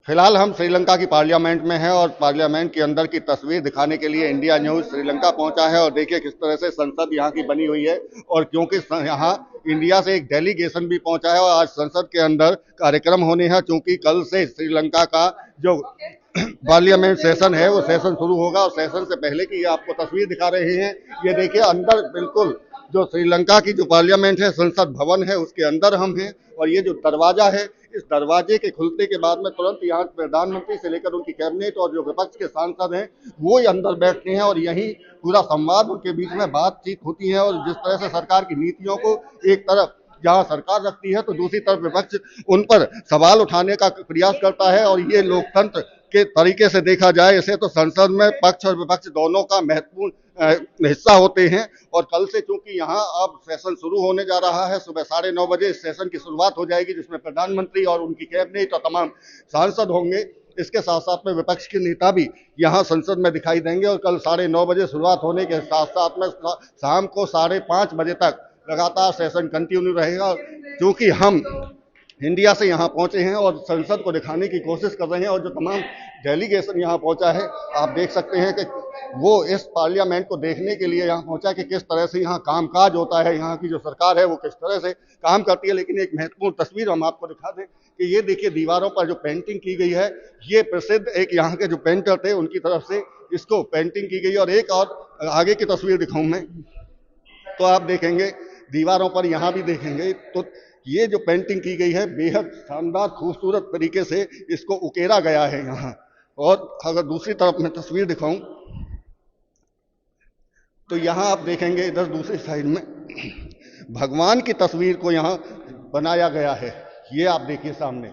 फिलहाल हम श्रीलंका की पार्लियामेंट में हैं और पार्लियामेंट के अंदर की तस्वीर दिखाने के लिए इंडिया न्यूज श्रीलंका पहुंचा है। और देखिए किस तरह से संसद यहाँ की बनी हुई है। और क्योंकि यहाँ इंडिया से एक डेलीगेशन भी पहुंचा है और आज संसद के अंदर कार्यक्रम होने हैं, क्योंकि कल से श्रीलंका का जो पार्लियामेंट सेशन है वो सेशन शुरू होगा। और सेशन से पहले की आपको तस्वीर दिखा रहे हैं। ये देखिए अंदर बिल्कुल जो श्रीलंका की जो पार्लियामेंट है, संसद भवन है, उसके अंदर हम हैं। और ये जो दरवाजा है, इस दरवाजे के खुलते के बाद में तुरंत यहाँ प्रधानमंत्री से लेकर उनकी कैबिनेट और जो विपक्ष के सांसद हैं वो ही अंदर बैठते हैं और यही पूरा संवाद उनके बीच में बातचीत होती है। और जिस तरह से सरकार की नीतियों को एक तरफ जहां सरकार रखती है तो दूसरी तरफ विपक्ष उन पर सवाल उठाने का प्रयास करता है। और ये लोकतंत्र के तरीके से देखा जाए इसे तो संसद में पक्ष और विपक्ष दोनों का महत्वपूर्ण हिस्सा होते हैं। और कल से चूंकि यहाँ अब सेशन शुरू होने जा रहा है, सुबह 9:30 बजे इस सेशन की शुरुआत हो जाएगी, जिसमें प्रधानमंत्री और उनकी कैबिनेट और तमाम सांसद होंगे। इसके साथ साथ में विपक्ष के नेता भी यहाँ संसद में दिखाई देंगे। और कल 9:30 बजे शुरुआत होने के साथ साथ में शाम को 5:30 बजे तक लगातार सेशन कंटिन्यू रहेगा। क्योंकि हम इंडिया से यहाँ पहुंचे हैं और संसद को दिखाने की कोशिश कर रहे हैं। और जो तमाम डेलीगेशन यहाँ पहुंचा है, आप देख सकते हैं कि वो इस पार्लियामेंट को देखने के लिए यहाँ पहुंचा कि किस तरह से यहाँ कामकाज होता है, यहाँ की जो सरकार है वो किस तरह से काम करती है। लेकिन एक महत्वपूर्ण तस्वीर हम आपको दिखा दें कि ये देखिए दीवारों पर जो पेंटिंग की गई है, ये प्रसिद्ध एक यहाँ के जो पेंटर थे उनकी तरफ से इसको पेंटिंग की गई। और एक और आगे की तस्वीर दिखाऊं मैं तो आप देखेंगे दीवारों पर यहाँ भी देखेंगे तो ये जो पेंटिंग की गई है बेहद शानदार खूबसूरत तरीके से इसको उकेरा गया है यहाँ। और अगर दूसरी तरफ मैं तस्वीर दिखाऊं तो यहाँ आप देखेंगे इधर दूसरी साइड में भगवान की तस्वीर को यहाँ बनाया गया है। ये आप देखिए सामने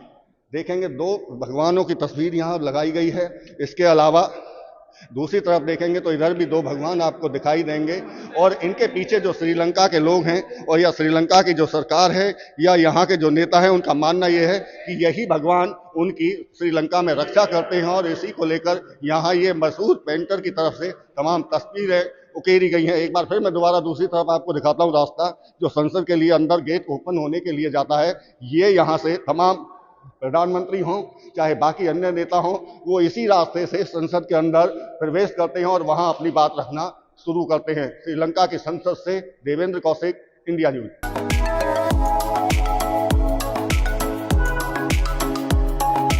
देखेंगे 2 भगवानों की तस्वीर यहाँ लगाई गई है। इसके अलावा दूसरी तरफ देखेंगे तो इधर भी 2 भगवान आपको दिखाई देंगे। और इनके पीछे जो श्रीलंका के लोग हैं और या श्रीलंका की जो सरकार है या यहाँ के जो नेता हैं, उनका मानना यह है कि यही भगवान उनकी श्रीलंका में रक्षा करते हैं। और इसी को लेकर यहाँ ये मशहूर पेंटर की तरफ से तमाम तस्वीरें उकेरी गई हैं। एक बार फिर मैं दोबारा दूसरी तरफ आपको दिखाता हूँ रास्ता जो संसद के लिए अंदर गेट ओपन होने के लिए जाता है। ये यहाँ से तमाम प्रधानमंत्री हों चाहे बाकी अन्य नेता हों, वो इसी रास्ते से संसद के अंदर प्रवेश करते हैं और वहां अपनी बात रखना शुरू करते हैं। श्रीलंका की संसद से देवेंद्र कौशिक, इंडिया न्यूज।